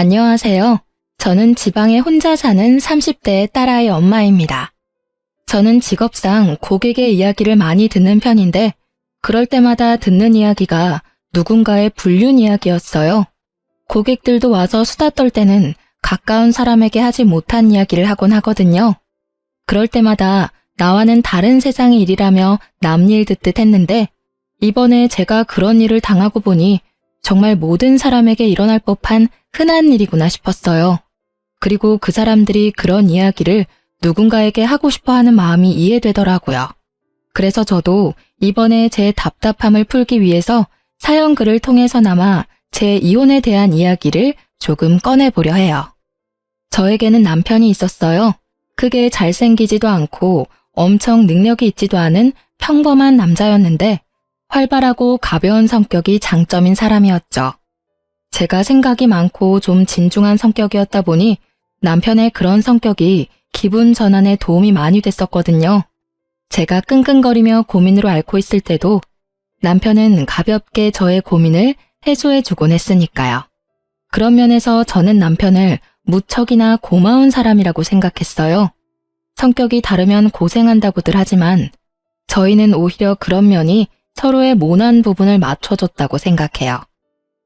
안녕하세요. 저는 지방에 혼자 사는 30대의 딸아이 엄마입니다. 저는 직업상 고객의 이야기를 많이 듣는 편인데 그럴 때마다 듣는 이야기가 누군가의 불륜 이야기였어요. 고객들도 와서 수다 떨 때는 가까운 사람에게 하지 못한 이야기를 하곤 하거든요. 그럴 때마다 나와는 다른 세상의 일이라며 남일 듣듯 했는데 이번에 제가 그런 일을 당하고 보니 정말 모든 사람에게 일어날 법한 흔한 일이구나 싶었어요. 그리고 그 사람들이 그런 이야기를 누군가에게 하고 싶어 하는 마음이 이해되더라고요. 그래서 저도 이번에 제 답답함을 풀기 위해서 사연글을 통해서나마 제 이혼에 대한 이야기를 조금 꺼내보려 해요. 저에게는 남편이 있었어요. 크게 잘생기지도 않고 엄청 능력이 있지도 않은 평범한 남자였는데 활발하고 가벼운 성격이 장점인 사람이었죠. 제가 생각이 많고 좀 진중한 성격이었다 보니 남편의 그런 성격이 기분 전환에 도움이 많이 됐었거든요. 제가 끙끙거리며 고민으로 앓고 있을 때도 남편은 가볍게 저의 고민을 해소해주곤 했으니까요. 그런 면에서 저는 남편을 무척이나 고마운 사람이라고 생각했어요. 성격이 다르면 고생한다고들 하지만 저희는 오히려 그런 면이 서로의 모난 부분을 맞춰줬다고 생각해요.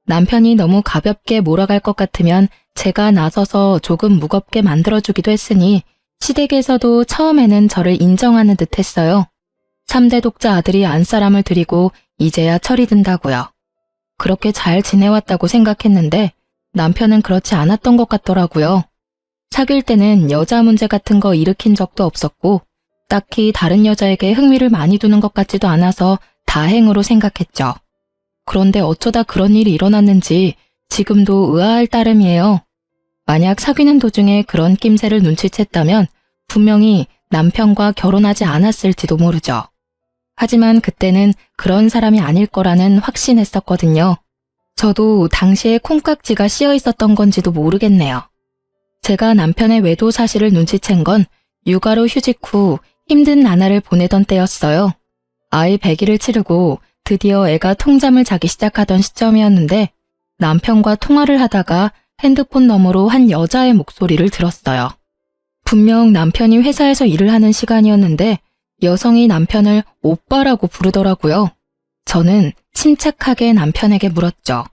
남편이 너무 가볍게 몰아갈 것 같으면 제가 나서서 조금 무겁게 만들어주기도 했으니 시댁에서도 처음에는 저를 인정하는 듯 했어요. 3대 독자 아들이 안사람을 들이고 이제야 철이 든다고요. 그렇게 잘 지내왔다고 생각했는데 남편은 그렇지 않았던 것 같더라고요. 사귈 때는 여자 문제 같은 거 일으킨 적도 없었고 딱히 다른 여자에게 흥미를 많이 두는 것 같지도 않아서 다행으로 생각했죠. 그런데 어쩌다 그런 일이 일어났는지 지금도 의아할 따름이에요. 만약 사귀는 도중에 그런 낌새를 눈치챘다면 분명히 남편과 결혼하지 않았을지도 모르죠. 하지만 그때는 그런 사람이 아닐 거라는 확신했었거든요. 저도 당시에 콩깍지가 씌어 있었던 건지도 모르겠네요. 제가 남편의 외도 사실을 눈치챈 건 육아로 휴직 후 힘든 나날을 보내던 때였어요. 아이 100일을 치르고 드디어 애가 통잠을 자기 시작하던 시점이었는데 남편과 통화를 하다가 핸드폰 너머로 한 여자의 목소리를 들었어요. 분명 남편이 회사에서 일을 하는 시간이었는데 여성이 남편을 오빠라고 부르더라고요. 저는 침착하게 남편에게 물었죠.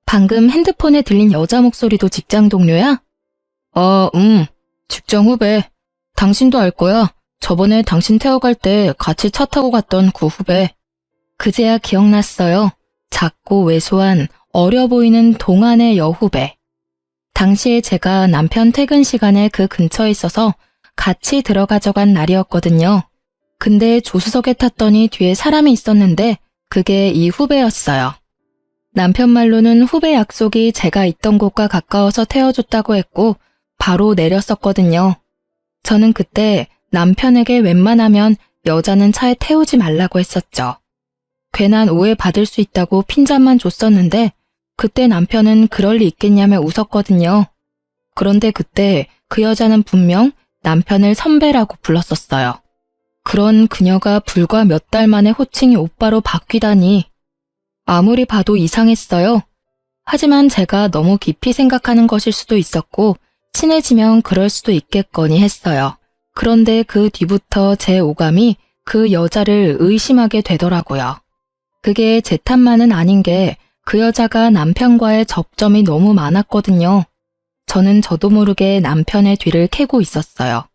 방금 핸드폰에 들린 여자 목소리도 직장 동료야? 직장 후배. 당신도 알 거야. 저번에 당신 태워갈 때 같이 차 타고 갔던 그 후배. 그제야 기억났어요. 작고 왜소한 어려 보이는 동안의 여후배. 당시에 제가 남편 퇴근 시간에 그 근처에 있어서 같이 들어가져간 날이었거든요. 근데 조수석에 탔더니 뒤에 사람이 있었는데 그게 이 후배였어요. 남편 말로는 후배 약속이 제가 있던 곳과 가까워서 태워줬다고 했고 바로 내렸었거든요. 저는 그때 남편에게 웬만하면 여자는 차에 태우지 말라고 했었죠. 괜한 오해 받을 수 있다고 핀잔만 줬었는데 그때 남편은 그럴 리 있겠냐며 웃었거든요. 그런데 그때 그 여자는 분명 남편을 선배라고 불렀었어요. 그런 그녀가 불과 몇 달 만에 호칭이 오빠로 바뀌다니 아무리 봐도 이상했어요. 하지만 제가 너무 깊이 생각하는 것일 수도 있었고 친해지면 그럴 수도 있겠거니 했어요. 그런데 그 뒤부터 제 오감이 그 여자를 의심하게 되더라고요. 그게 제 탓만은 아닌 게 그 여자가 남편과의 접점이 너무 많았거든요. 저는 저도 모르게 남편의 뒤를 캐고 있었어요.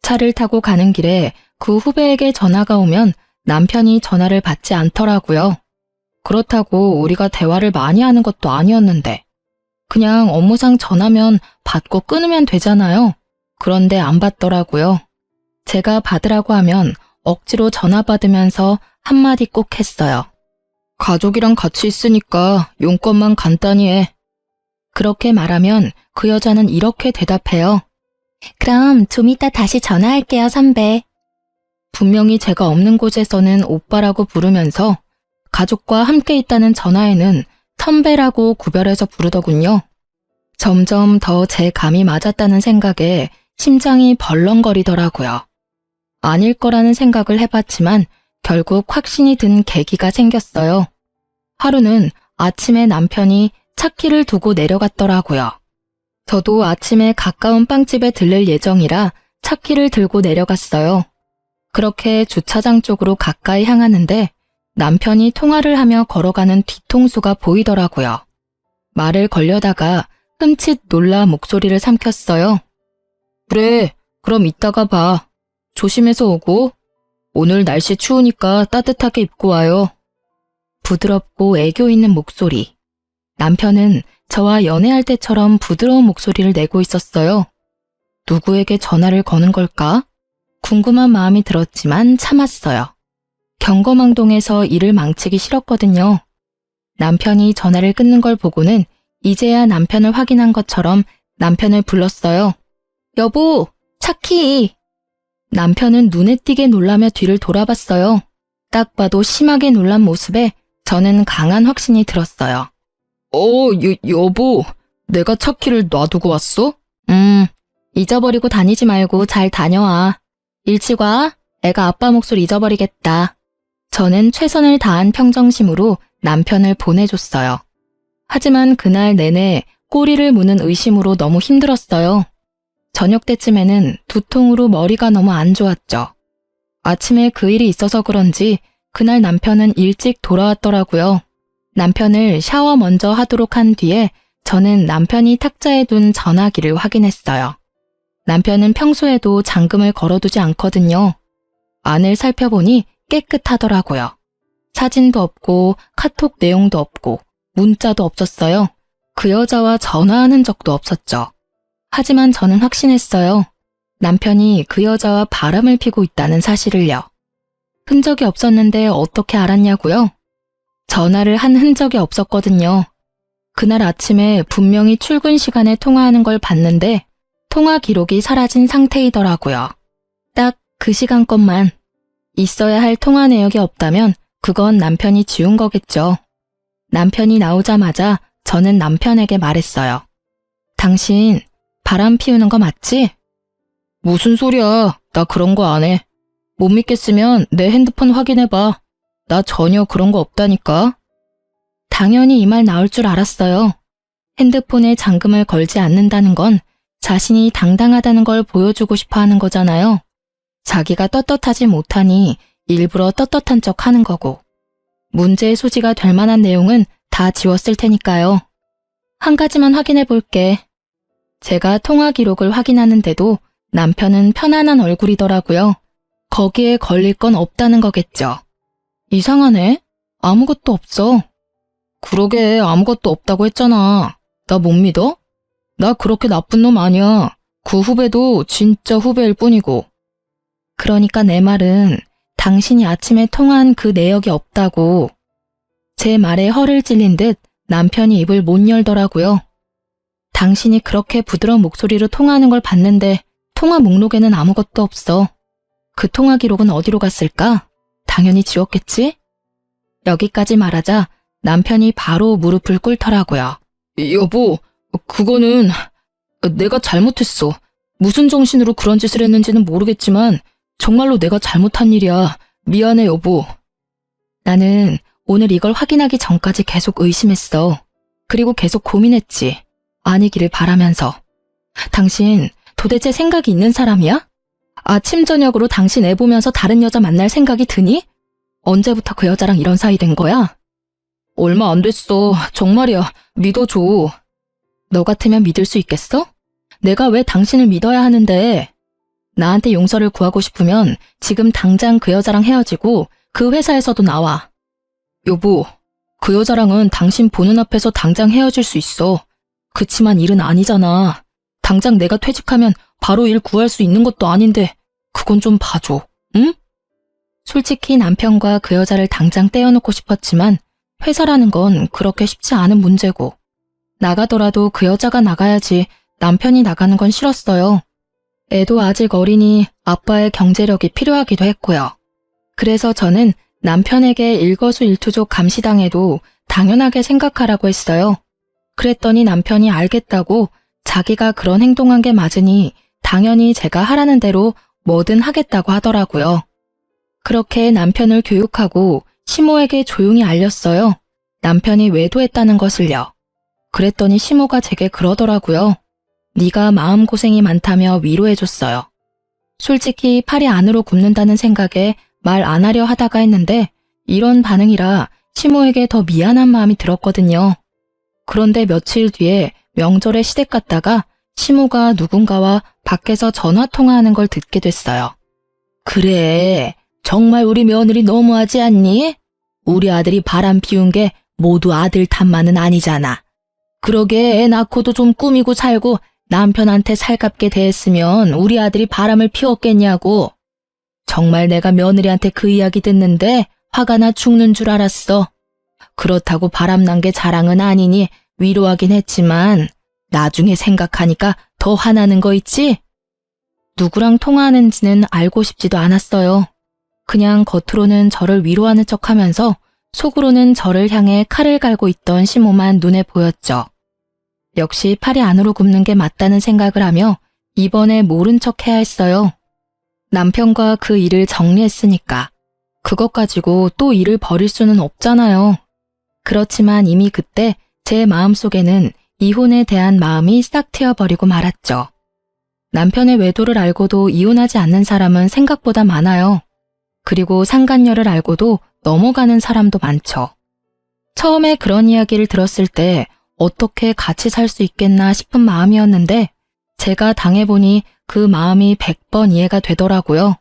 차를 타고 가는 길에 그 후배에게 전화가 오면 남편이 전화를 받지 않더라고요. 그렇다고 우리가 대화를 많이 하는 것도 아니었는데 그냥 업무상 전화면 받고 끊으면 되잖아요. 그런데 안 받더라고요. 제가 받으라고 하면 억지로 전화 받으면서 한마디 꼭 했어요. 가족이랑 같이 있으니까 용건만 간단히 해. 그렇게 말하면 그 여자는 이렇게 대답해요. 그럼 좀 이따 다시 전화할게요, 선배. 분명히 제가 없는 곳에서는 오빠라고 부르면서 가족과 함께 있다는 전화에는 선배라고 구별해서 부르더군요. 점점 더 제 감이 맞았다는 생각에 심장이 벌렁거리더라고요. 아닐 거라는 생각을 해봤지만 결국 확신이 든 계기가 생겼어요. 하루는 아침에 남편이 차키를 두고 내려갔더라고요. 저도 아침에 가까운 빵집에 들릴 예정이라 차키를 들고 내려갔어요. 그렇게 주차장 쪽으로 가까이 향하는데 남편이 통화를 하며 걸어가는 뒤통수가 보이더라고요. 말을 걸려다가 흠칫 놀라 목소리를 삼켰어요. 그래, 그럼 이따가 봐. 조심해서 오고. 오늘 날씨 추우니까 따뜻하게 입고 와요. 부드럽고 애교 있는 목소리. 남편은 저와 연애할 때처럼 부드러운 목소리를 내고 있었어요. 누구에게 전화를 거는 걸까? 궁금한 마음이 들었지만 참았어요. 경거망동해서 일을 망치기 싫었거든요. 남편이 전화를 끊는 걸 보고는 이제야 남편을 확인한 것처럼 남편을 불렀어요. 여보, 차키! 남편은 눈에 띄게 놀라며 뒤를 돌아봤어요. 딱 봐도 심하게 놀란 모습에 저는 강한 확신이 들었어요. 여보, 내가 차키를 놔두고 왔어? 잊어버리고 다니지 말고 잘 다녀와. 일찍 와. 애가 아빠 목소리 잊어버리겠다. 저는 최선을 다한 평정심으로 남편을 보내줬어요. 하지만 그날 내내 꼬리를 무는 의심으로 너무 힘들었어요. 저녁 때쯤에는 두통으로 머리가 너무 안 좋았죠. 아침에 그 일이 있어서 그런지 그날 남편은 일찍 돌아왔더라고요. 남편을 샤워 먼저 하도록 한 뒤에 저는 남편이 탁자에 둔 전화기를 확인했어요. 남편은 평소에도 잠금을 걸어두지 않거든요. 안을 살펴보니 깨끗하더라고요. 사진도 없고 카톡 내용도 없고 문자도 없었어요. 그 여자와 전화하는 적도 없었죠. 하지만 저는 확신했어요. 남편이 그 여자와 바람을 피고 있다는 사실을요. 흔적이 없었는데 어떻게 알았냐고요? 전화를 한 흔적이 없었거든요. 그날 아침에 분명히 출근 시간에 통화하는 걸 봤는데 통화 기록이 사라진 상태이더라고요. 딱 그 시간 것만. 있어야 할 통화 내역이 없다면 그건 남편이 지운 거겠죠. 남편이 나오자마자 저는 남편에게 말했어요. 당신 바람 피우는 거 맞지? 무슨 소리야. 나 그런 거 안 해. 못 믿겠으면 내 핸드폰 확인해봐. 나 전혀 그런 거 없다니까. 당연히 이 말 나올 줄 알았어요. 핸드폰에 잠금을 걸지 않는다는 건 자신이 당당하다는 걸 보여주고 싶어 하는 거잖아요. 자기가 떳떳하지 못하니 일부러 떳떳한 척 하는 거고. 문제의 소지가 될 만한 내용은 다 지웠을 테니까요. 한 가지만 확인해 볼게. 제가 통화 기록을 확인하는데도 남편은 편안한 얼굴이더라고요. 거기에 걸릴 건 없다는 거겠죠. 이상하네. 아무것도 없어. 그러게 아무것도 없다고 했잖아. 나 못 믿어? 나 그렇게 나쁜 놈 아니야. 그 후배도 진짜 후배일 뿐이고. 그러니까 내 말은 당신이 아침에 통화한 그 내역이 없다고. 제 말에 허를 찔린 듯 남편이 입을 못 열더라고요. 당신이 그렇게 부드러운 목소리로 통화하는 걸 봤는데 통화 목록에는 아무것도 없어. 그 통화 기록은 어디로 갔을까? 당연히 지웠겠지? 여기까지 말하자 남편이 바로 무릎을 꿇더라고요. 여보, 그거는 내가 잘못했어. 무슨 정신으로 그런 짓을 했는지는 모르겠지만 정말로 내가 잘못한 일이야. 미안해, 여보. 나는 오늘 이걸 확인하기 전까지 계속 의심했어. 그리고 계속 고민했지. 아니기를 바라면서. 당신 도대체 생각이 있는 사람이야? 아침 저녁으로 당신 애 보면서 다른 여자 만날 생각이 드니? 언제부터 그 여자랑 이런 사이 된 거야? 얼마 안 됐어. 정말이야. 믿어줘. 너 같으면 믿을 수 있겠어? 내가 왜 당신을 믿어야 하는데? 나한테 용서를 구하고 싶으면 지금 당장 그 여자랑 헤어지고 그 회사에서도 나와. 여보, 그 여자랑은 당신 보는 앞에서 당장 헤어질 수 있어. 그치만 일은 아니잖아. 당장 내가 퇴직하면 바로 일 구할 수 있는 것도 아닌데 그건 좀 봐줘, 응? 솔직히 남편과 그 여자를 당장 떼어놓고 싶었지만 회사라는 건 그렇게 쉽지 않은 문제고 나가더라도 그 여자가 나가야지 남편이 나가는 건 싫었어요. 애도 아직 어리니 아빠의 경제력이 필요하기도 했고요. 그래서 저는 남편에게 일거수일투족 감시당해도 당연하게 생각하라고 했어요. 그랬더니 남편이 알겠다고 자기가 그런 행동한 게 맞으니 당연히 제가 하라는 대로 뭐든 하겠다고 하더라고요. 그렇게 남편을 교육하고 시모에게 조용히 알렸어요. 남편이 외도했다는 것을요. 그랬더니 시모가 제게 그러더라고요. 네가 마음고생이 많다며 위로해줬어요. 솔직히 팔이 안으로 굽는다는 생각에 말 안 하려 하다가 했는데 이런 반응이라 시모에게 더 미안한 마음이 들었거든요. 그런데 며칠 뒤에 명절에 시댁 갔다가 시모가 누군가와 밖에서 전화 통화하는 걸 듣게 됐어요. 그래, 정말 우리 며느리 너무하지 않니? 우리 아들이 바람 피운 게 모두 아들 탓만은 아니잖아. 그러게 애 낳고도 좀 꾸미고 살고 남편한테 살갑게 대했으면 우리 아들이 바람을 피웠겠냐고. 정말 내가 며느리한테 그 이야기 듣는데 화가 나 죽는 줄 알았어. 그렇다고 바람난 게 자랑은 아니니 위로하긴 했지만 나중에 생각하니까 더 화나는 거 있지? 누구랑 통화하는지는 알고 싶지도 않았어요. 그냥 겉으로는 저를 위로하는 척하면서 속으로는 저를 향해 칼을 갈고 있던 시모만 눈에 보였죠. 역시 팔이 안으로 굽는 게 맞다는 생각을 하며 이번에 모른 척 해야 했어요. 남편과 그 일을 정리했으니까. 그것 가지고 또 일을 벌일 수는 없잖아요. 그렇지만 이미 그때 제 마음속에는 이혼에 대한 마음이 싹 트여버리고 말았죠. 남편의 외도를 알고도 이혼하지 않는 사람은 생각보다 많아요. 그리고 상간녀를 알고도 넘어가는 사람도 많죠. 처음에 그런 이야기를 들었을 때 어떻게 같이 살 수 있겠나 싶은 마음이었는데 제가 당해보니 그 마음이 100번 이해가 되더라고요.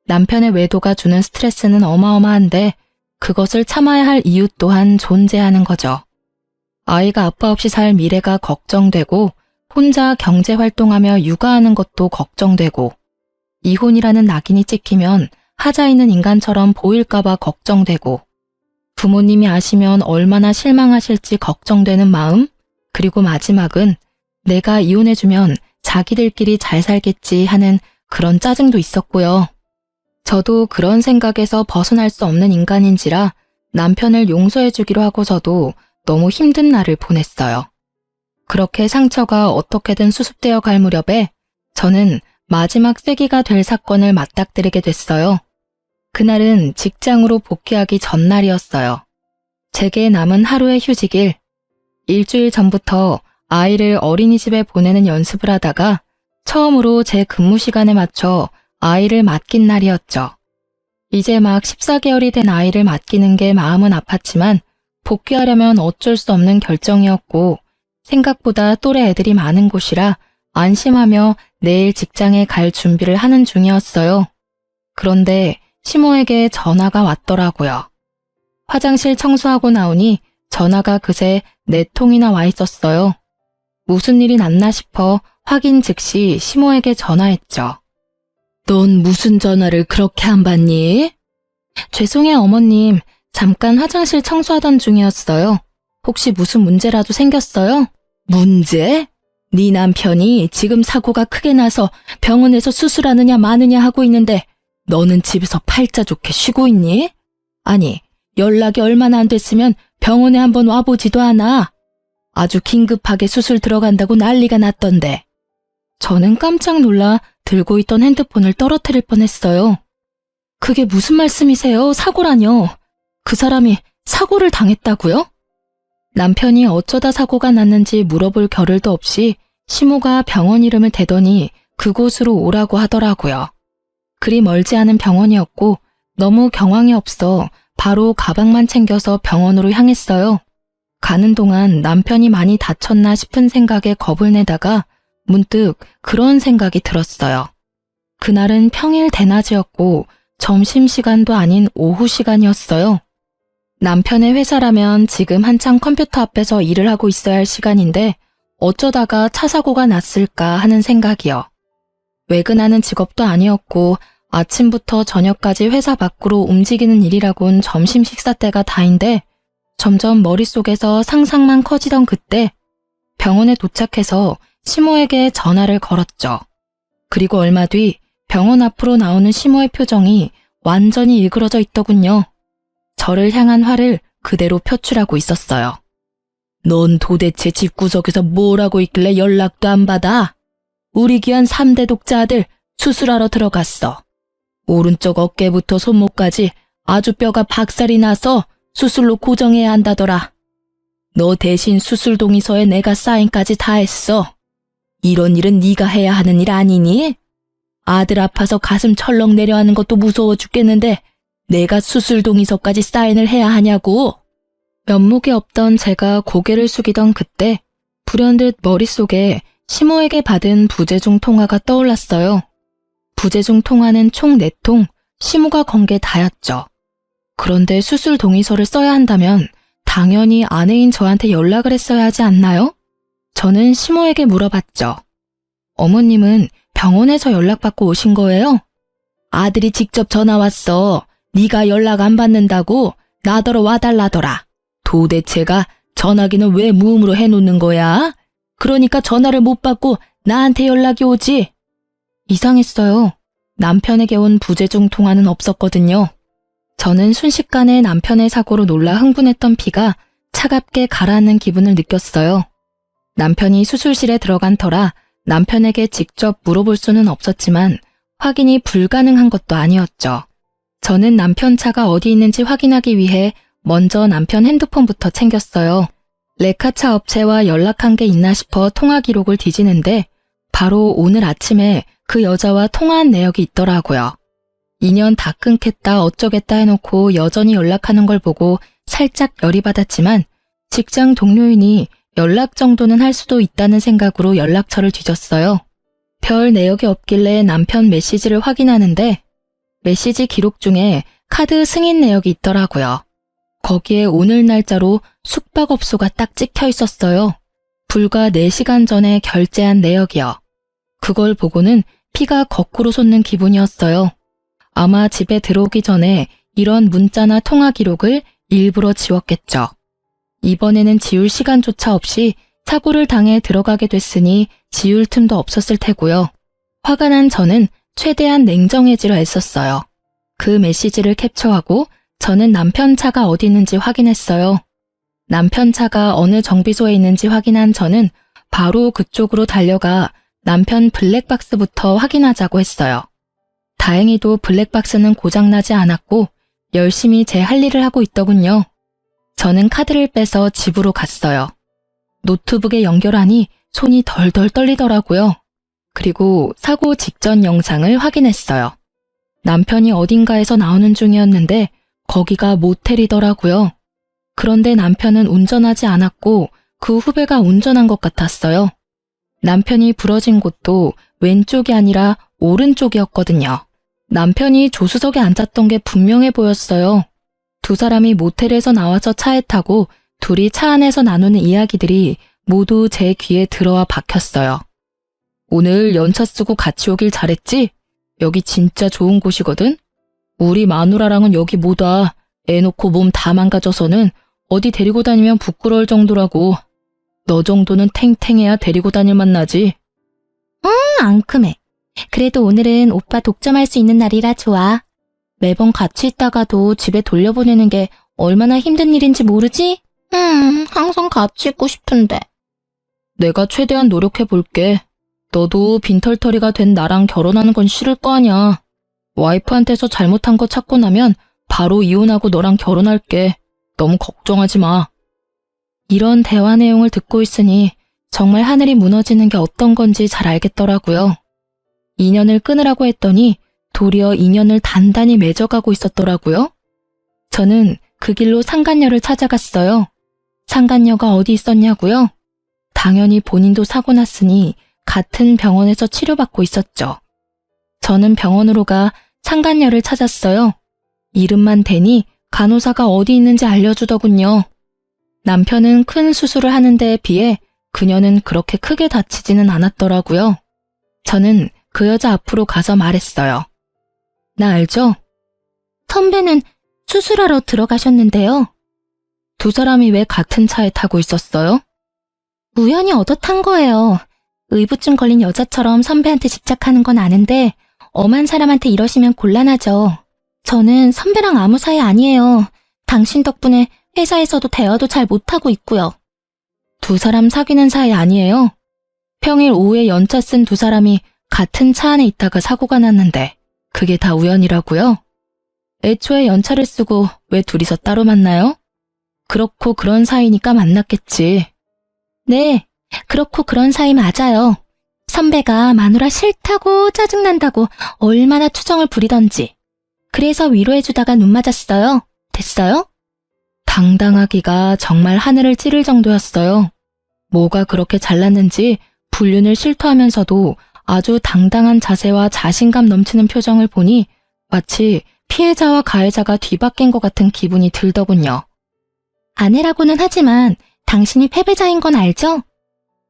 남편의 외도가 주는 스트레스는 어마어마한데 그것을 참아야 할 이유 또한 존재하는 거죠. 아이가 아빠 없이 살 미래가 걱정되고 혼자 경제활동하며 육아하는 것도 걱정되고 이혼이라는 낙인이 찍히면 하자 있는 인간처럼 보일까봐 걱정되고 부모님이 아시면 얼마나 실망하실지 걱정되는 마음, 그리고 마지막은 내가 이혼해주면 자기들끼리 잘 살겠지 하는 그런 짜증도 있었고요. 저도 그런 생각에서 벗어날 수 없는 인간인지라 남편을 용서해주기로 하고서도 너무 힘든 날을 보냈어요. 그렇게 상처가 어떻게든 수습되어 갈 무렵에 저는 마지막 쐐기가 될 사건을 맞닥뜨리게 됐어요. 그날은 직장으로 복귀하기 전날이었어요. 제게 남은 하루의 휴직일. 일주일 전부터 아이를 어린이집에 보내는 연습을 하다가 처음으로 제 근무 시간에 맞춰 아이를 맡긴 날이었죠. 이제 막 14개월이 된 아이를 맡기는 게 마음은 아팠지만 복귀하려면 어쩔 수 없는 결정이었고 생각보다 또래 애들이 많은 곳이라 안심하며 내일 직장에 갈 준비를 하는 중이었어요. 그런데 시모에게 전화가 왔더라고요. 화장실 청소하고 나오니 전화가 그새 4통이나 와 있었어요. 무슨 일이 났나 싶어 확인 즉시 시모에게 전화했죠. 넌 무슨 전화를 그렇게 안 받니? 죄송해요, 어머님. 잠깐 화장실 청소하던 중이었어요. 혹시 무슨 문제라도 생겼어요? 문제? 네 남편이 지금 사고가 크게 나서 병원에서 수술하느냐 마느냐 하고 있는데 너는 집에서 팔자 좋게 쉬고 있니? 아니, 연락이 얼마나 안 됐으면 병원에 한번 와보지도 않아. 아주 긴급하게 수술 들어간다고 난리가 났던데. 저는 깜짝 놀라 들고 있던 핸드폰을 떨어뜨릴 뻔했어요. 그게 무슨 말씀이세요? 사고라뇨. 그 사람이 사고를 당했다고요? 남편이 어쩌다 사고가 났는지 물어볼 겨를도 없이 시모가 병원 이름을 대더니 그곳으로 오라고 하더라고요. 그리 멀지 않은 병원이었고 너무 경황이 없어 바로 가방만 챙겨서 병원으로 향했어요. 가는 동안 남편이 많이 다쳤나 싶은 생각에 겁을 내다가 문득 그런 생각이 들었어요. 그날은 평일 대낮이었고 점심시간도 아닌 오후 시간이었어요. 남편의 회사라면 지금 한창 컴퓨터 앞에서 일을 하고 있어야 할 시간인데 어쩌다가 차 사고가 났을까 하는 생각이요. 외근하는 직업도 아니었고 아침부터 저녁까지 회사 밖으로 움직이는 일이라곤 점심 식사 때가 다인데 점점 머릿속에서 상상만 커지던 그때 병원에 도착해서 시모에게 전화를 걸었죠. 그리고 얼마 뒤 병원 앞으로 나오는 시모의 표정이 완전히 일그러져 있더군요. 저를 향한 화를 그대로 표출하고 있었어요. 넌 도대체 집구석에서 뭘 하고 있길래 연락도 안 받아? 우리 귀한 3대 독자 아들 수술하러 들어갔어. 오른쪽 어깨부터 손목까지 아주 뼈가 박살이 나서 수술로 고정해야 한다더라. 너 대신 수술 동의서에 내가 사인까지 다 했어. 이런 일은 네가 해야 하는 일 아니니? 아들 아파서 가슴 철렁 내려하는 것도 무서워 죽겠는데 내가 수술 동의서까지 사인을 해야 하냐고. 면목이 없던 제가 고개를 숙이던 그때 불현듯 머릿속에 시모에게 받은 부재중 통화가 떠올랐어요. 부재중 통화는 총 4통, 시모가 건 게 다였죠. 그런데 수술 동의서를 써야 한다면 당연히 아내인 저한테 연락을 했어야 하지 않나요? 저는 시모에게 물어봤죠. 어머님은 병원에서 연락받고 오신 거예요? 아들이 직접 전화 왔어. 네가 연락 안 받는다고 나더러 와달라더라. 도대체가 전화기는 왜 무음으로 해놓는 거야? 그러니까 전화를 못 받고 나한테 연락이 오지. 이상했어요. 남편에게 온 부재중 통화는 없었거든요. 저는 순식간에 남편의 사고로 놀라 흥분했던 피가 차갑게 가라앉는 기분을 느꼈어요. 남편이 수술실에 들어간 터라 남편에게 직접 물어볼 수는 없었지만 확인이 불가능한 것도 아니었죠. 저는 남편 차가 어디 있는지 확인하기 위해 먼저 남편 핸드폰부터 챙겼어요. 레카차 업체와 연락한 게 있나 싶어 통화 기록을 뒤지는데 바로 오늘 아침에 그 여자와 통화한 내역이 있더라고요. 인연 다 끊겠다 어쩌겠다 해놓고 여전히 연락하는 걸 보고 살짝 열이 받았지만 직장 동료이니 연락 정도는 할 수도 있다는 생각으로 연락처를 뒤졌어요. 별 내역이 없길래 남편 메시지를 확인하는데 메시지 기록 중에 카드 승인 내역이 있더라고요. 거기에 오늘 날짜로 숙박업소가 딱 찍혀 있었어요. 불과 4시간 전에 결제한 내역이요. 그걸 보고는 피가 거꾸로 솟는 기분이었어요. 아마 집에 들어오기 전에 이런 문자나 통화 기록을 일부러 지웠겠죠. 이번에는 지울 시간조차 없이 사고를 당해 들어가게 됐으니 지울 틈도 없었을 테고요. 화가 난 저는 최대한 냉정해지려 애썼어요. 그 메시지를 캡처하고 저는 남편 차가 어디 있는지 확인했어요. 남편 차가 어느 정비소에 있는지 확인한 저는 바로 그쪽으로 달려가 남편 블랙박스부터 확인하자고 했어요. 다행히도 블랙박스는 고장나지 않았고 열심히 제 할 일을 하고 있더군요. 저는 카드를 빼서 집으로 갔어요. 노트북에 연결하니 손이 덜덜 떨리더라고요. 그리고 사고 직전 영상을 확인했어요. 남편이 어딘가에서 나오는 중이었는데 거기가 모텔이더라고요. 그런데 남편은 운전하지 않았고 그 후배가 운전한 것 같았어요. 남편이 부러진 곳도 왼쪽이 아니라 오른쪽이었거든요. 남편이 조수석에 앉았던 게 분명해 보였어요. 두 사람이 모텔에서 나와서 차에 타고 둘이 차 안에서 나누는 이야기들이 모두 제 귀에 들어와 박혔어요. 오늘 연차 쓰고 같이 오길 잘했지? 여기 진짜 좋은 곳이거든? 우리 마누라랑은 여기 못 와. 애 놓고 몸 다 망가져서는 어디 데리고 다니면 부끄러울 정도라고. 너 정도는 탱탱해야 데리고 다닐 만나지. 앙큼해. 그래도 오늘은 오빠 독점할 수 있는 날이라 좋아. 매번 같이 있다가도 집에 돌려보내는 게 얼마나 힘든 일인지 모르지? 항상 같이 있고 싶은데. 내가 최대한 노력해 볼게. 너도 빈털터리가 된 나랑 결혼하는 건 싫을 거 아냐. 와이프한테서 잘못한 거 찾고 나면 바로 이혼하고 너랑 결혼할게. 너무 걱정하지 마. 이런 대화 내용을 듣고 있으니 정말 하늘이 무너지는 게 어떤 건지 잘 알겠더라고요. 인연을 끊으라고 했더니 도리어 인연을 단단히 맺어가고 있었더라고요. 저는 그 길로 상간녀를 찾아갔어요. 상간녀가 어디 있었냐고요? 당연히 본인도 사고 났으니 같은 병원에서 치료받고 있었죠. 저는 병원으로 가 상간녀를 찾았어요. 이름만 대니 간호사가 어디 있는지 알려주더군요. 남편은 큰 수술을 하는 데에 비해 그녀는 그렇게 크게 다치지는 않았더라고요. 저는 그 여자 앞으로 가서 말했어요. 나 알죠? 선배는 수술하러 들어가셨는데요. 두 사람이 왜 같은 차에 타고 있었어요? 우연히 얻어 탄 거예요. 의부증 걸린 여자처럼 선배한테 집착하는 건 아는데 엄한 사람한테 이러시면 곤란하죠. 저는 선배랑 아무 사이 아니에요. 당신 덕분에 회사에서도 대화도 잘 못하고 있고요. 두 사람 사귀는 사이 아니에요? 평일 오후에 연차 쓴 두 사람이 같은 차 안에 있다가 사고가 났는데 그게 다 우연이라고요? 애초에 연차를 쓰고 왜 둘이서 따로 만나요? 그렇고 그런 사이니까 만났겠지. 네, 그렇고 그런 사이 맞아요. 선배가 마누라 싫다고 짜증난다고 얼마나 투정을 부리던지. 그래서 위로해주다가 눈 맞았어요. 됐어요? 당당하기가 정말 하늘을 찌를 정도였어요. 뭐가 그렇게 잘났는지 불륜을 실토하면서도 아주 당당한 자세와 자신감 넘치는 표정을 보니 마치 피해자와 가해자가 뒤바뀐 것 같은 기분이 들더군요. 아내라고는 하지만 당신이 패배자인 건 알죠?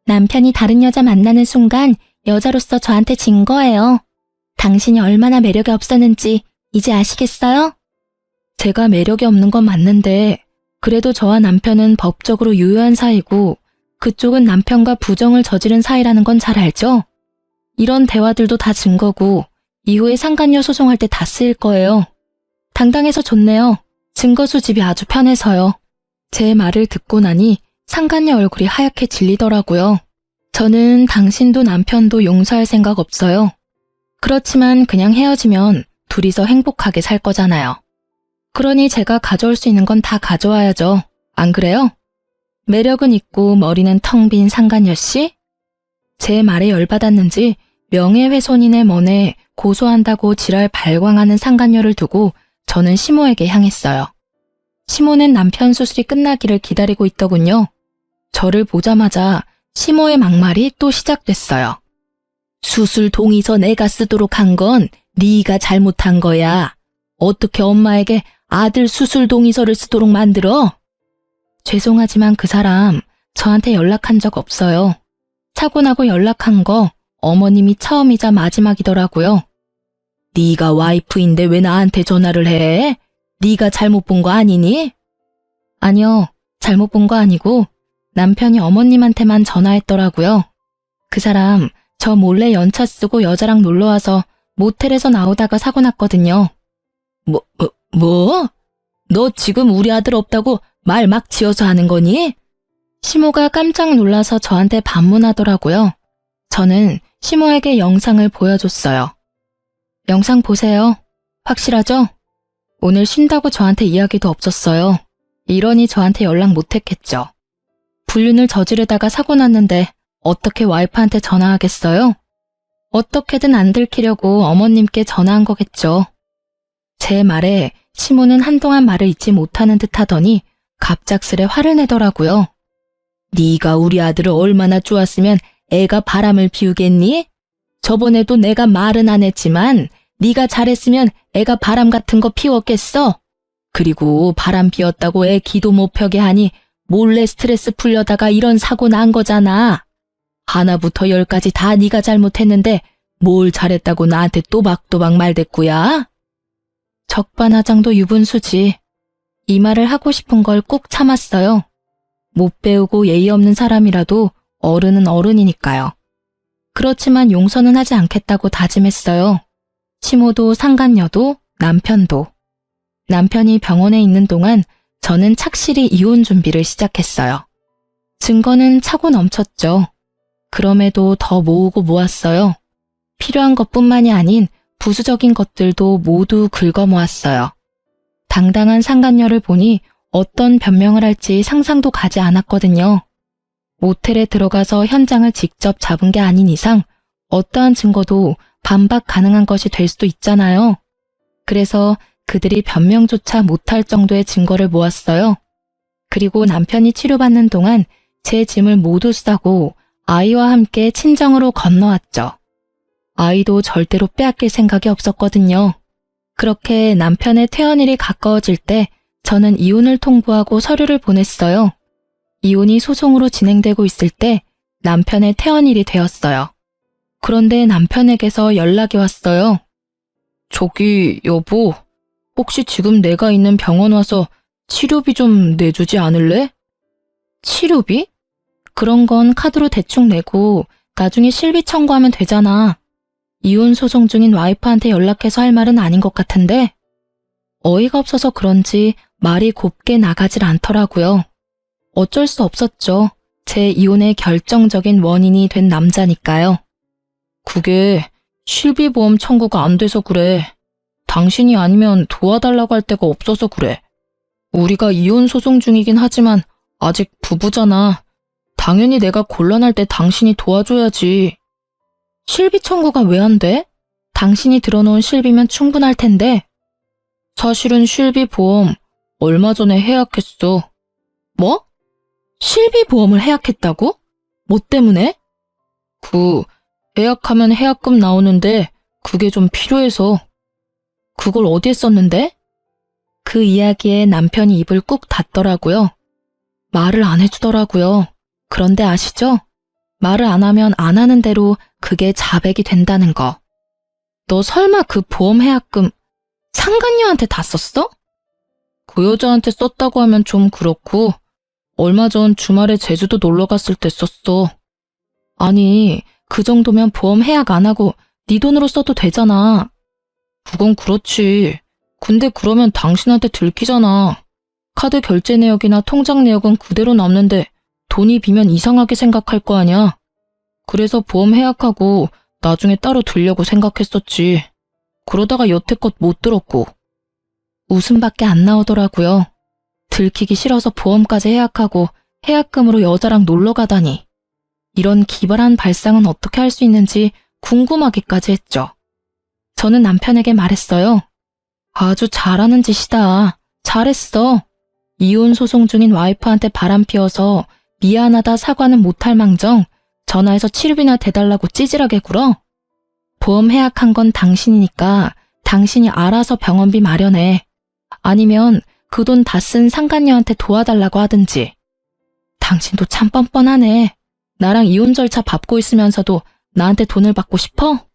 남편이 다른 여자 만나는 순간 여자로서 저한테 진 거예요. 당신이 얼마나 매력이 없었는지 이제 아시겠어요? 제가 매력이 없는 건 맞는데 그래도 저와 남편은 법적으로 유효한 사이고 그쪽은 남편과 부정을 저지른 사이라는 건 잘 알죠? 이런 대화들도 다 증거고 이후에 상간녀 소송할 때 다 쓰일 거예요. 당당해서 좋네요. 증거 수집이 아주 편해서요. 제 말을 듣고 나니 상간녀 얼굴이 하얗게 질리더라고요. 저는 당신도 남편도 용서할 생각 없어요. 그렇지만 그냥 헤어지면 둘이서 행복하게 살 거잖아요. 그러니 제가 가져올 수 있는 건 다 가져와야죠. 안 그래요? 매력은 있고 머리는 텅 빈 상간녀 씨? 제 말에 열받았는지 명예훼손인의 먼에 고소한다고 지랄 발광하는 상간녀를 두고 저는 시모에게 향했어요. 시모는 남편 수술이 끝나기를 기다리고 있더군요. 저를 보자마자 시모의 막말이 또 시작됐어요. 수술 동의서 내가 쓰도록 한 건 네가 잘못한 거야. 어떻게 엄마에게 아들 수술 동의서를 쓰도록 만들어? 죄송하지만 그 사람 저한테 연락한 적 없어요. 사고 나고 연락한 거 어머님이 처음이자 마지막이더라고요. 네가 와이프인데 왜 나한테 전화를 해? 네가 잘못 본 거 아니니? 아니요, 잘못 본 거 아니고 남편이 어머님한테만 전화했더라고요. 그 사람 저 몰래 연차 쓰고 여자랑 놀러와서 모텔에서 나오다가 사고 났거든요. 뭐? 너 지금 우리 아들 없다고 말 막 지어서 하는 거니? 시모가 깜짝 놀라서 저한테 반문하더라고요. 저는 시모에게 영상을 보여줬어요. 영상 보세요. 확실하죠? 오늘 쉰다고 저한테 이야기도 없었어요. 이러니 저한테 연락 못했겠죠. 불륜을 저지르다가 사고 났는데 어떻게 와이프한테 전화하겠어요? 어떻게든 안 들키려고 어머님께 전화한 거겠죠. 제 말에 시모는 한동안 말을 잇지 못하는 듯 하더니 갑작스레 화를 내더라고요. 네가 우리 아들을 얼마나 좋았으면 애가 바람을 피우겠니? 저번에도 내가 말은 안 했지만 네가 잘했으면 애가 바람 같은 거 피웠겠어? 그리고 바람 피웠다고 애 기도 못 펴게 하니 몰래 스트레스 풀려다가 이런 사고 난 거잖아. 하나부터 열까지 다 네가 잘못했는데 뭘 잘했다고 나한테 또박또박 말댔구야? 적반하장도 유분수지. 이 말을 하고 싶은 걸 꾹 참았어요. 못 배우고 예의 없는 사람이라도 어른은 어른이니까요. 그렇지만 용서는 하지 않겠다고 다짐했어요. 시모도 상간녀도 남편도. 남편이 병원에 있는 동안 저는 착실히 이혼 준비를 시작했어요. 증거는 차고 넘쳤죠. 그럼에도 더 모으고 모았어요. 필요한 것뿐만이 아닌 부수적인 것들도 모두 긁어 모았어요. 당당한 상간녀를 보니 어떤 변명을 할지 상상도 가지 않았거든요. 모텔에 들어가서 현장을 직접 잡은 게 아닌 이상 어떠한 증거도 반박 가능한 것이 될 수도 있잖아요. 그래서 그들이 변명조차 못할 정도의 증거를 모았어요. 그리고 남편이 치료받는 동안 제 짐을 모두 싸고 아이와 함께 친정으로 건너왔죠. 아이도 절대로 빼앗길 생각이 없었거든요. 그렇게 남편의 퇴원일이 가까워질 때 저는 이혼을 통보하고 서류를 보냈어요. 이혼이 소송으로 진행되고 있을 때 남편의 퇴원일이 되었어요. 그런데 남편에게서 연락이 왔어요. 저기 여보, 혹시 지금 내가 있는 병원 와서 치료비 좀 내주지 않을래? 치료비? 그런 건 카드로 대충 내고 나중에 실비 청구하면 되잖아. 이혼 소송 중인 와이프한테 연락해서 할 말은 아닌 것 같은데 어이가 없어서 그런지 말이 곱게 나가질 않더라고요. 어쩔 수 없었죠. 제 이혼의 결정적인 원인이 된 남자니까요. 그게 실비보험 청구가 안 돼서 그래. 당신이 아니면 도와달라고 할 데가 없어서 그래. 우리가 이혼 소송 중이긴 하지만 아직 부부잖아. 당연히 내가 곤란할 때 당신이 도와줘야지. 실비 청구가 왜 안 돼? 당신이 들어놓은 실비면 충분할 텐데. 사실은 실비 보험 얼마 전에 해약했어. 뭐? 실비 보험을 해약했다고? 뭐 때문에? 해약하면 해약금 나오는데 그게 좀 필요해서. 그걸 어디에 썼는데? 그 이야기에 남편이 입을 꾹 닫더라고요. 말을 안 해주더라고요. 그런데 아시죠? 말을 안 하면 안 하는 대로 그게 자백이 된다는 거. 너 설마 그 보험 해약금 상간녀한테 다 썼어? 그 여자한테 썼다고 하면 좀 그렇고 얼마 전 주말에 제주도 놀러 갔을 때 썼어. 아니, 그 정도면 보험 해약 안 하고 네 돈으로 써도 되잖아. 그건 그렇지. 근데 그러면 당신한테 들키잖아. 카드 결제 내역이나 통장 내역은 그대로 남는데 돈이 비면 이상하게 생각할 거 아니야. 그래서 보험 해약하고 나중에 따로 들려고 생각했었지. 그러다가 여태껏 못 들었고. 웃음밖에 안 나오더라고요. 들키기 싫어서 보험까지 해약하고 해약금으로 여자랑 놀러 가다니. 이런 기발한 발상은 어떻게 할 수 있는지 궁금하기까지 했죠. 저는 남편에게 말했어요. 아주 잘하는 짓이다. 잘했어. 이혼 소송 중인 와이프한테 바람 피워서 미안하다 사과는 못할 망정 전화해서 치료비나 대달라고 찌질하게 굴어? 보험 해약한 건 당신이니까 당신이 알아서 병원비 마련해. 아니면 그 돈 다 쓴 상간녀한테 도와달라고 하든지. 당신도 참 뻔뻔하네. 나랑 이혼 절차 밟고 있으면서도 나한테 돈을 받고 싶어?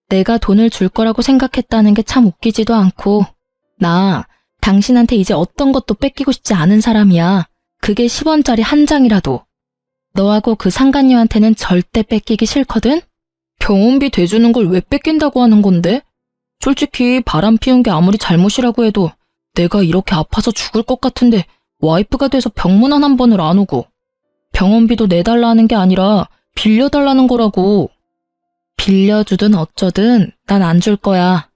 내가 돈을 줄 거라고 생각했다는 게 참 웃기지도 않고. 나 당신한테 이제 어떤 것도 뺏기고 싶지 않은 사람이야. 그게 10원짜리 한 장이라도. 너하고 그 상간녀한테는 절대 뺏기기 싫거든? 병원비 대주는 걸 왜 뺏긴다고 하는 건데? 솔직히 바람 피운 게 아무리 잘못이라고 해도 내가 이렇게 아파서 죽을 것 같은데 와이프가 돼서 병문안 한 번을 안 오고 병원비도 내달라 하는 게 아니라 빌려달라는 거라고. 빌려주든 어쩌든 난 안 줄 거야.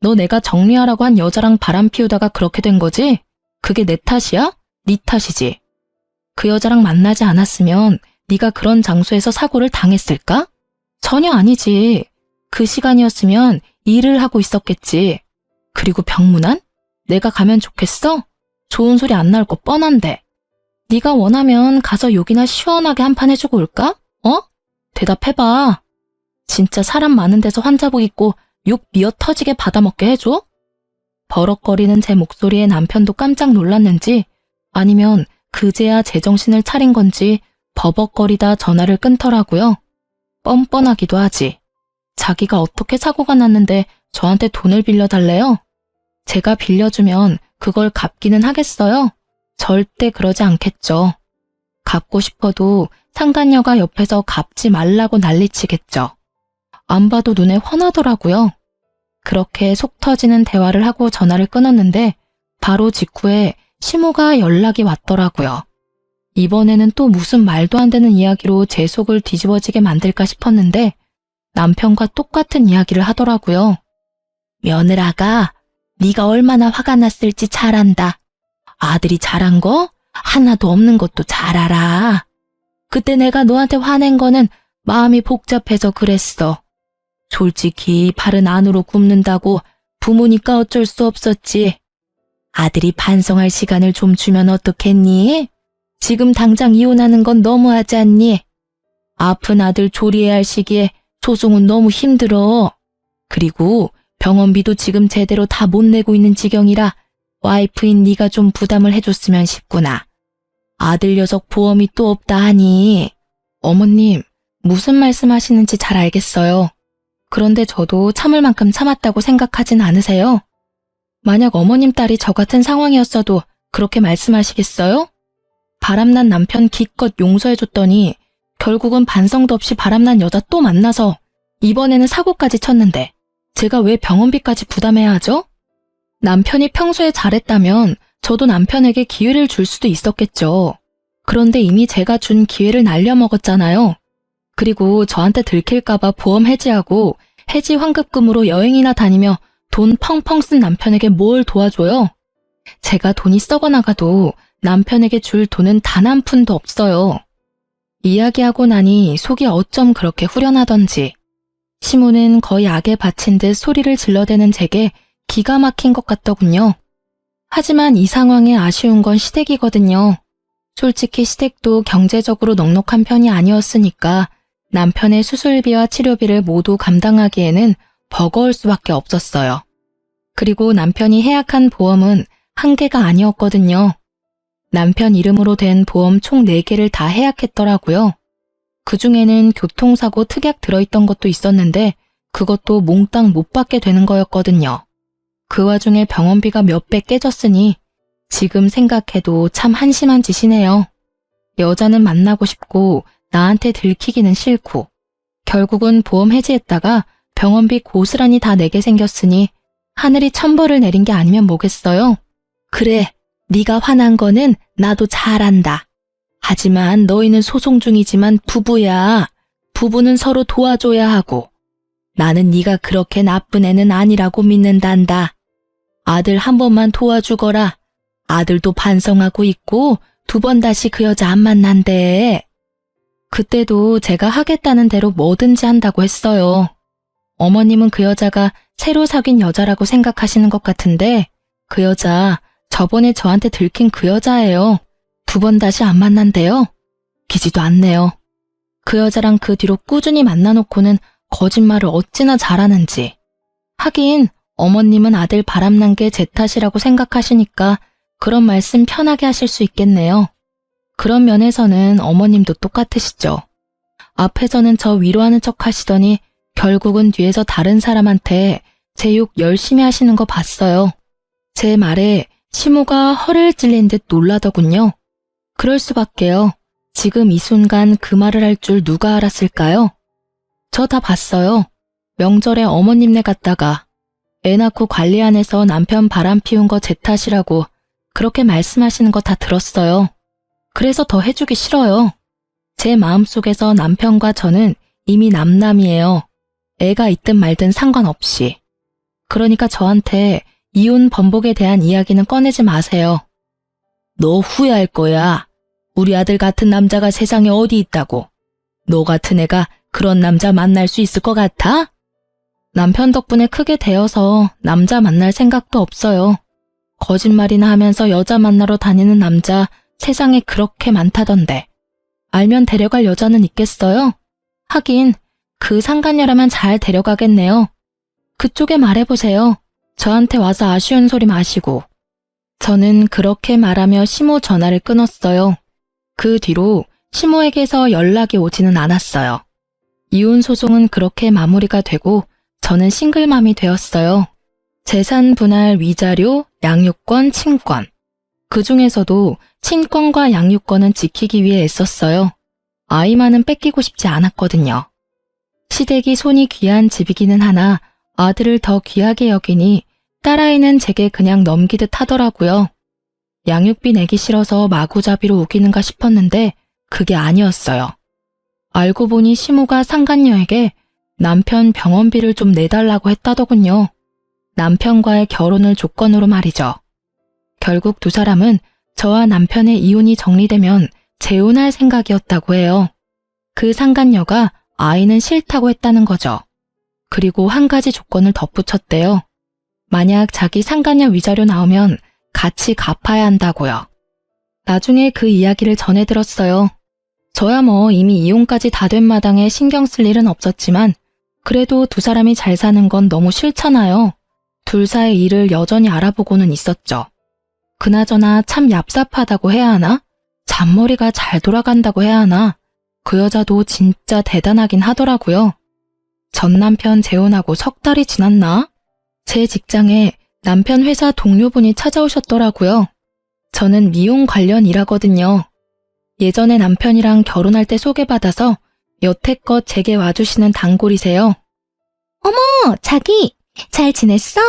너 내가 정리하라고 한 여자랑 바람 피우다가 그렇게 된 거지? 그게 내 탓이야? 네 탓이지. 그 여자랑 만나지 않았으면 네가 그런 장소에서 사고를 당했을까? 전혀 아니지. 그 시간이었으면 일을 하고 있었겠지. 그리고 병문안? 내가 가면 좋겠어? 좋은 소리 안 나올 거 뻔한데. 네가 원하면 가서 욕이나 시원하게 한 판 해주고 올까? 어? 대답해봐. 진짜 사람 많은 데서 환자복 입고 욕 미어 터지게 받아먹게 해줘? 버럭거리는 제 목소리에 남편도 깜짝 놀랐는지 아니면 그제야 제정신을 차린 건지 버벅거리다 전화를 끊더라고요. 뻔뻔하기도 하지. 자기가 어떻게 사고가 났는데 저한테 돈을 빌려달래요? 제가 빌려주면 그걸 갚기는 하겠어요? 절대 그러지 않겠죠. 갚고 싶어도 상간녀가 옆에서 갚지 말라고 난리치겠죠. 안 봐도 눈에 훤하더라고요. 그렇게 속 터지는 대화를 하고 전화를 끊었는데 바로 직후에 시모가 연락이 왔더라고요. 이번에는 또 무슨 말도 안 되는 이야기로 제 속을 뒤집어지게 만들까 싶었는데 남편과 똑같은 이야기를 하더라고요. 며느라가 네가 얼마나 화가 났을지 잘 안다. 아들이 잘한 거 하나도 없는 것도 잘 알아. 그때 내가 너한테 화낸 거는 마음이 복잡해서 그랬어. 솔직히 발은 안으로 굽는다고 부모니까 어쩔 수 없었지. 아들이 반성할 시간을 좀 주면 어떻겠니? 지금 당장 이혼하는 건 너무하지 않니? 아픈 아들 조리해야 할 시기에 소송은 너무 힘들어. 그리고 병원비도 지금 제대로 다 못 내고 있는 지경이라 와이프인 네가 좀 부담을 해줬으면 싶구나. 아들 녀석 보험이 또 없다 하니. 어머님, 무슨 말씀하시는지 잘 알겠어요. 그런데 저도 참을 만큼 참았다고 생각하진 않으세요? 만약 어머님 딸이 저 같은 상황이었어도 그렇게 말씀하시겠어요? 바람난 남편 기껏 용서해줬더니 결국은 반성도 없이 바람난 여자 또 만나서 이번에는 사고까지 쳤는데 제가 왜 병원비까지 부담해야 하죠? 남편이 평소에 잘했다면 저도 남편에게 기회를 줄 수도 있었겠죠. 그런데 이미 제가 준 기회를 날려먹었잖아요. 그리고 저한테 들킬까봐 보험 해지하고 해지 환급금으로 여행이나 다니며 돈 펑펑 쓴 남편에게 뭘 도와줘요? 제가 돈이 썩어나가도 남편에게 줄 돈은 단 한 푼도 없어요. 이야기하고 나니 속이 어쩜 그렇게 후련하던지 시모는 거의 악에 바친 듯 소리를 질러대는 제게 기가 막힌 것 같더군요. 하지만 이 상황에 아쉬운 건 시댁이거든요. 솔직히 시댁도 경제적으로 넉넉한 편이 아니었으니까 남편의 수술비와 치료비를 모두 감당하기에는 버거울 수밖에 없었어요. 그리고 남편이 해약한 보험은 한 개가 아니었거든요. 남편 이름으로 된 보험 총 4개를 다 해약했더라고요. 그중에는 교통사고 특약 들어있던 것도 있었는데 그것도 몽땅 못 받게 되는 거였거든요. 그 와중에 병원비가 몇 배 깨졌으니 지금 생각해도 참 한심한 짓이네요. 여자는 만나고 싶고 나한테 들키기는 싫고 결국은 보험 해지했다가 병원비 고스란히 다 내게 생겼으니 하늘이 천벌을 내린 게 아니면 뭐겠어요? 그래, 네가 화난 거는 나도 잘 안다. 하지만 너희는 소송 중이지만 부부야. 부부는 서로 도와줘야 하고 나는 네가 그렇게 나쁜 애는 아니라고 믿는단다. 아들 한 번만 도와주거라. 아들도 반성하고 있고 2번 다시 그 여자 안 만난대. 그때도 제가 하겠다는 대로 뭐든지 한다고 했어요. 어머님은 그 여자가 새로 사귄 여자라고 생각하시는 것 같은데 그 여자 저번에 저한테 들킨 그 여자예요. 2번 다시 안 만난대요. 기지도 않네요. 그 여자랑 그 뒤로 꾸준히 만나놓고는 거짓말을 어찌나 잘하는지. 하긴 어머님은 아들 바람난 게 제 탓이라고 생각하시니까 그런 말씀 편하게 하실 수 있겠네요. 그런 면에서는 어머님도 똑같으시죠. 앞에서는 저 위로하는 척 하시더니 결국은 뒤에서 다른 사람한테 제 욕 열심히 하시는 거 봤어요. 제 말에 시모가 허를 찔린 듯 놀라더군요. 그럴 수밖에요. 지금 이 순간 그 말을 할 줄 누가 알았을까요? 저 다 봤어요. 명절에 어머님네 갔다가 애 낳고 관리 안 해서 남편 바람 피운 거 제 탓이라고 그렇게 말씀하시는 거 다 들었어요. 그래서 더 해주기 싫어요. 제 마음속에서 남편과 저는 이미 남남이에요. 애가 있든 말든 상관없이. 그러니까 저한테 이혼 번복에 대한 이야기는 꺼내지 마세요. 너 후회할 거야. 우리 아들 같은 남자가 세상에 어디 있다고. 너 같은 애가 그런 남자 만날 수 있을 것 같아? 남편 덕분에 크게 되어서 남자 만날 생각도 없어요. 거짓말이나 하면서 여자 만나러 다니는 남자 세상에 그렇게 많다던데. 알면 데려갈 여자는 있겠어요? 하긴 그 상간녀라면 잘 데려가겠네요. 그쪽에 말해보세요. 저한테 와서 아쉬운 소리 마시고. 저는 그렇게 말하며 시모 전화를 끊었어요. 그 뒤로 시모에게서 연락이 오지는 않았어요. 이혼 소송은 그렇게 마무리가 되고 저는 싱글맘이 되었어요. 재산 분할 위자료, 양육권, 친권. 그 중에서도 친권과 양육권은 지키기 위해 애썼어요. 아이만은 뺏기고 싶지 않았거든요. 시댁이 손이 귀한 집이기는 하나 아들을 더 귀하게 여기니 딸아이는 제게 그냥 넘기듯 하더라고요. 양육비 내기 싫어서 마구잡이로 우기는가 싶었는데 그게 아니었어요. 알고 보니 시모가 상간녀에게 남편 병원비를 좀 내달라고 했다더군요. 남편과의 결혼을 조건으로 말이죠. 결국 두 사람은 저와 남편의 이혼이 정리되면 재혼할 생각이었다고 해요. 그 상간녀가 아이는 싫다고 했다는 거죠. 그리고 한 가지 조건을 덧붙였대요. 만약 자기 상간녀 위자료 나오면 같이 갚아야 한다고요. 나중에 그 이야기를 전해 들었어요. 저야 뭐 이미 이혼까지 다 된 마당에 신경 쓸 일은 없었지만 그래도 두 사람이 잘 사는 건 너무 싫잖아요. 둘 사이의 일을 여전히 알아보고는 있었죠. 그나저나 참 얍삽하다고 해야 하나? 잔머리가 잘 돌아간다고 해야 하나? 그 여자도 진짜 대단하긴 하더라고요. 전 남편 재혼하고 석 달이 지났나? 제 직장에 남편 회사 동료분이 찾아오셨더라고요. 저는 미용 관련 일하거든요. 예전에 남편이랑 결혼할 때 소개받아서 여태껏 제게 와주시는 단골이세요. 어머, 자기, 잘 지냈어?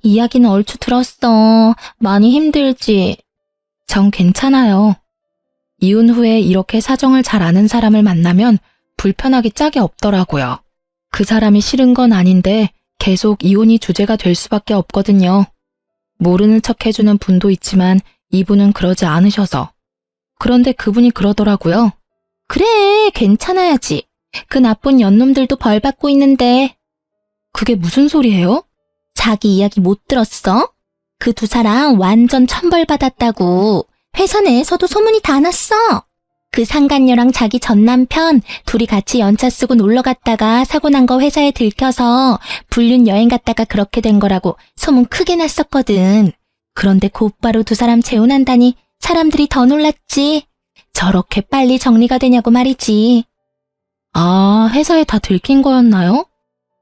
이야기는 얼추 들었어. 많이 힘들지? 전 괜찮아요. 이혼 후에 이렇게 사정을 잘 아는 사람을 만나면 불편하기 짝이 없더라고요. 그 사람이 싫은 건 아닌데 계속 이혼이 주제가 될 수밖에 없거든요. 모르는 척 해주는 분도 있지만 이분은 그러지 않으셔서. 그런데 그분이 그러더라고요. 그래, 괜찮아야지. 그 나쁜 연놈들도 벌 받고 있는데. 그게 무슨 소리예요? 자기 이야기 못 들었어? 그 두 사람 완전 천벌 받았다고. 회사 내에서도 소문이 다 났어. 그 상간녀랑 자기 전 남편 둘이 같이 연차 쓰고 놀러 갔다가 사고 난 거 회사에 들켜서 불륜 여행 갔다가 그렇게 된 거라고 소문 크게 났었거든. 그런데 곧바로 두 사람 재혼한다니 사람들이 더 놀랐지. 저렇게 빨리 정리가 되냐고 말이지. 아, 회사에 다 들킨 거였나요?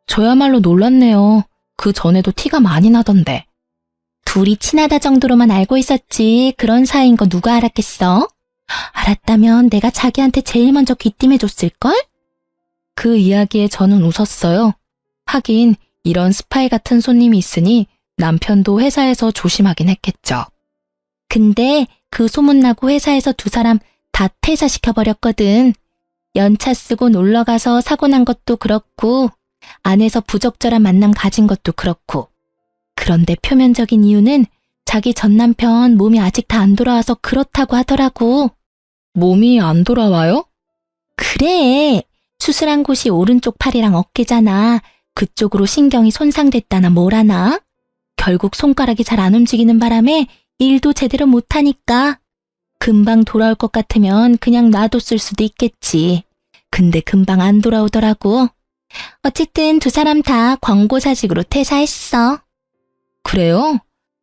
저야말로 놀랐네요. 그 전에도 티가 많이 나던데. 둘이 친하다 정도로만 알고 있었지 그런 사이인 거 누가 알았겠어? 알았다면 내가 자기한테 제일 먼저 귀띔해줬을걸? 그 이야기에 저는 웃었어요. 하긴 이런 스파이 같은 손님이 있으니 남편도 회사에서 조심하긴 했겠죠. 근데 그 소문나고 회사에서 두 사람 다 퇴사시켜버렸거든. 연차 쓰고 놀러가서 사고 난 것도 그렇고 안에서 부적절한 만남 가진 것도 그렇고. 그런데 표면적인 이유는 자기 전 남편 몸이 아직 다 안 돌아와서 그렇다고 하더라고. 몸이 안 돌아와요? 그래. 수술한 곳이 오른쪽 팔이랑 어깨잖아. 그쪽으로 신경이 손상됐다나 뭐라나. 결국 손가락이 잘 안 움직이는 바람에 일도 제대로 못하니까. 금방 돌아올 것 같으면 그냥 놔뒀을 수도 있겠지. 근데 금방 안 돌아오더라고. 어쨌든 두 사람 다 권고사직으로 퇴사했어. 그래요?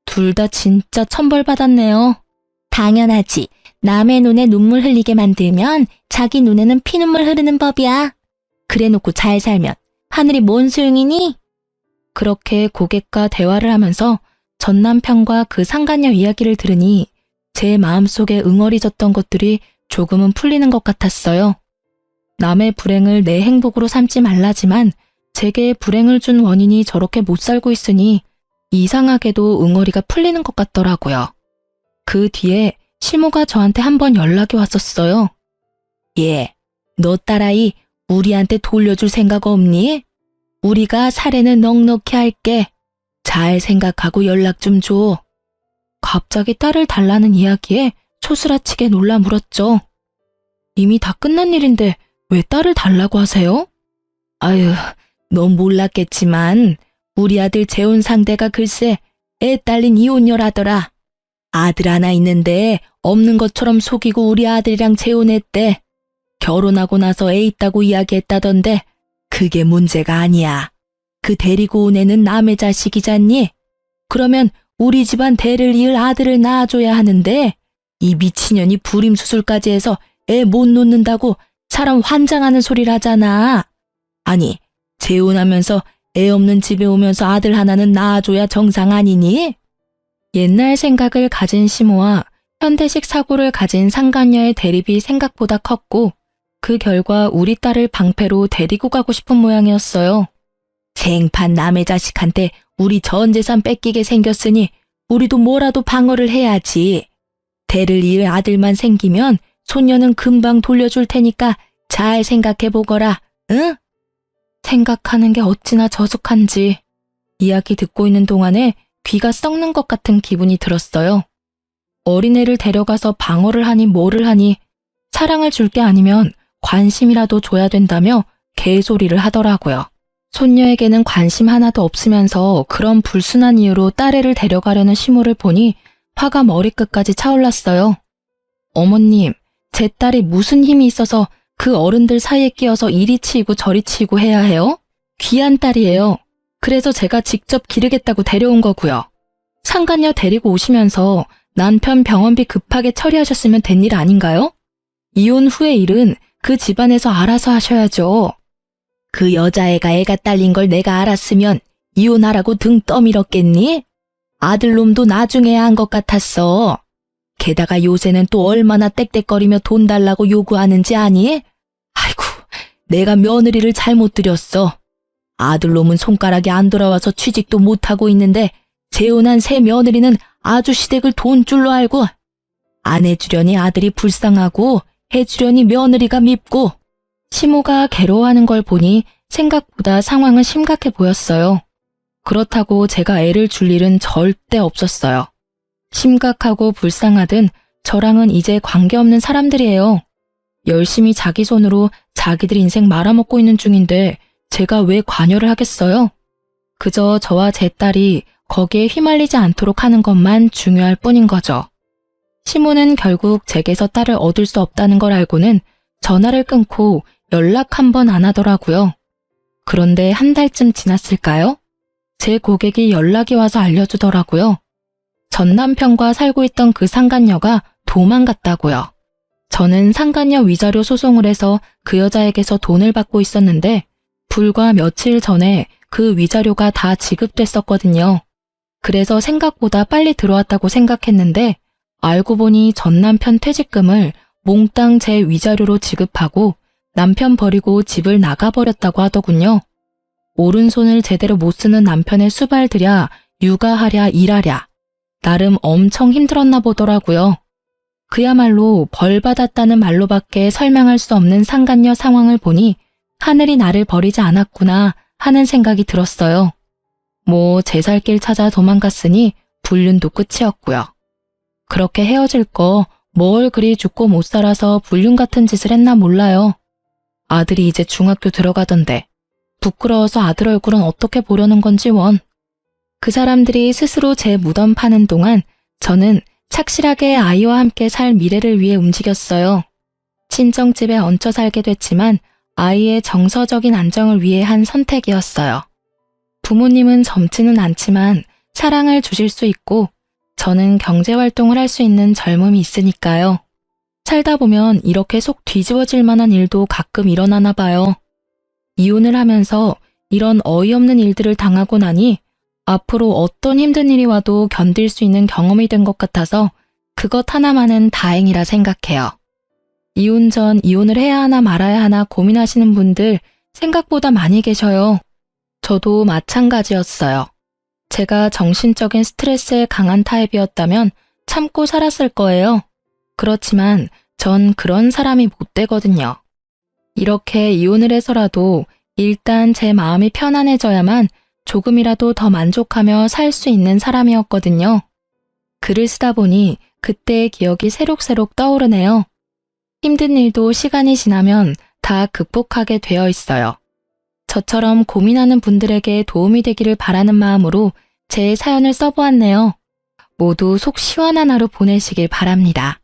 둘 다 진짜 천벌 받았네요. 당연하지. 남의 눈에 눈물 흘리게 만들면 자기 눈에는 피눈물 흐르는 법이야. 그래놓고 잘 살면 하늘이 뭔 소용이니? 그렇게 고객과 대화를 하면서 전 남편과 그 상간녀 이야기를 들으니 제 마음속에 응어리졌던 것들이 조금은 풀리는 것 같았어요. 남의 불행을 내 행복으로 삼지 말라지만 제게 불행을 준 원인이 저렇게 못 살고 있으니 이상하게도 응어리가 풀리는 것 같더라고요. 그 뒤에 시모가 저한테 한번 연락이 왔었어요. 예, 너 딸아이 우리한테 돌려줄 생각 없니? 우리가 사례는 넉넉히 할게. 잘 생각하고 연락 좀 줘. 갑자기 딸을 달라는 이야기에 초스라치게 놀라 물었죠. 이미 다 끝난 일인데 왜 딸을 달라고 하세요? 아유, 넌 몰랐겠지만 우리 아들 재혼 상대가 글쎄 애 딸린 이혼녀라더라. 아들 하나 있는데 없는 것처럼 속이고 우리 아들이랑 재혼했대. 결혼하고 나서 애 있다고 이야기했다던데 그게 문제가 아니야. 그 데리고 온 애는 남의 자식이잖니? 그러면 우리 집안 대를 이을 아들을 낳아줘야 하는데 이 미친년이 불임수술까지 해서 애 못 놓는다고 사람 환장하는 소리를 하잖아. 아니, 재혼하면서 애 없는 집에 오면서 아들 하나는 낳아줘야 정상 아니니? 옛날 생각을 가진 시모와 현대식 사고를 가진 상간녀의 대립이 생각보다 컸고 그 결과 우리 딸을 방패로 데리고 가고 싶은 모양이었어요. 생판 남의 자식한테 우리 전 재산 뺏기게 생겼으니 우리도 뭐라도 방어를 해야지. 대를 이을 아들만 생기면 손녀는 금방 돌려줄 테니까 잘 생각해보거라, 응? 생각하는 게 어찌나 저속한지 이야기 듣고 있는 동안에 귀가 썩는 것 같은 기분이 들었어요. 어린애를 데려가서 방어를 하니 뭐를 하니 사랑을 줄 게 아니면 관심이라도 줘야 된다며 개소리를 하더라고요. 손녀에게는 관심 하나도 없으면서 그런 불순한 이유로 딸애를 데려가려는 시모를 보니 화가 머리끝까지 차올랐어요. 어머님, 제 딸이 무슨 힘이 있어서 그 어른들 사이에 끼어서 이리 치이고 저리 치이고 해야 해요? 귀한 딸이에요. 그래서 제가 직접 기르겠다고 데려온 거고요. 상간녀 데리고 오시면서 남편 병원비 급하게 처리하셨으면 된 일 아닌가요? 이혼 후의 일은 그 집안에서 알아서 하셔야죠. 그 여자애가 애가 딸린 걸 내가 알았으면 이혼하라고 등 떠밀었겠니? 아들놈도 나중에야 한 것 같았어. 게다가 요새는 또 얼마나 떽떽거리며 돈 달라고 요구하는지 아니? 아이고, 내가 며느리를 잘못 들였어. 아들놈은 손가락이 안 돌아와서 취직도 못하고 있는데 재혼한 새 며느리는 아주 시댁을 돈줄로 알고 안 해주려니 아들이 불쌍하고 해주려니 며느리가 밉고. 시모가 괴로워하는 걸 보니 생각보다 상황은 심각해 보였어요. 그렇다고 제가 애를 줄 일은 절대 없었어요. 심각하고 불쌍하든 저랑은 이제 관계없는 사람들이에요. 열심히 자기 손으로 자기들 인생 말아먹고 있는 중인데 제가 왜 관여를 하겠어요? 그저 저와 제 딸이 거기에 휘말리지 않도록 하는 것만 중요할 뿐인 거죠. 시모는 결국 제게서 딸을 얻을 수 없다는 걸 알고는 전화를 끊고 연락 한 번 안 하더라고요. 그런데 한 달쯤 지났을까요? 제 고객이 연락이 와서 알려주더라고요. 전 남편과 살고 있던 그 상간녀가 도망갔다고요. 저는 상간녀 위자료 소송을 해서 그 여자에게서 돈을 받고 있었는데 불과 며칠 전에 그 위자료가 다 지급됐었거든요. 그래서 생각보다 빨리 들어왔다고 생각했는데 알고 보니 전 남편 퇴직금을 몽땅 제 위자료로 지급하고 남편 버리고 집을 나가버렸다고 하더군요. 오른손을 제대로 못 쓰는 남편의 수발들야 육아하랴 일하랴 나름 엄청 힘들었나 보더라고요. 그야말로 벌 받았다는 말로밖에 설명할 수 없는 상간녀 상황을 보니 하늘이 나를 버리지 않았구나 하는 생각이 들었어요. 뭐 제 살 길 찾아 도망갔으니 불륜도 끝이었고요. 그렇게 헤어질 거 뭘 그리 죽고 못 살아서 불륜 같은 짓을 했나 몰라요. 아들이 이제 중학교 들어가던데 부끄러워서 아들 얼굴은 어떻게 보려는 건지 원. 그 사람들이 스스로 제 무덤 파는 동안 저는 착실하게 아이와 함께 살 미래를 위해 움직였어요. 친정집에 얹혀 살게 됐지만 아이의 정서적인 안정을 위해 한 선택이었어요. 부모님은 젊지는 않지만 사랑을 주실 수 있고 저는 경제활동을 할 수 있는 젊음이 있으니까요. 살다 보면 이렇게 속 뒤집어질 만한 일도 가끔 일어나나 봐요. 이혼을 하면서 이런 어이없는 일들을 당하고 나니 앞으로 어떤 힘든 일이 와도 견딜 수 있는 경험이 된 것 같아서 그것 하나만은 다행이라 생각해요. 이혼 전 이혼을 해야 하나 말아야 하나 고민하시는 분들 생각보다 많이 계셔요. 저도 마찬가지였어요. 제가 정신적인 스트레스에 강한 타입이었다면 참고 살았을 거예요. 그렇지만 전 그런 사람이 못 되거든요. 이렇게 이혼을 해서라도 일단 제 마음이 편안해져야만 조금이라도 더 만족하며 살 수 있는 사람이었거든요. 글을 쓰다 보니 그때의 기억이 새록새록 떠오르네요. 힘든 일도 시간이 지나면 다 극복하게 되어 있어요. 저처럼 고민하는 분들에게 도움이 되기를 바라는 마음으로 제 사연을 써보았네요. 모두 속 시원한 하루 보내시길 바랍니다.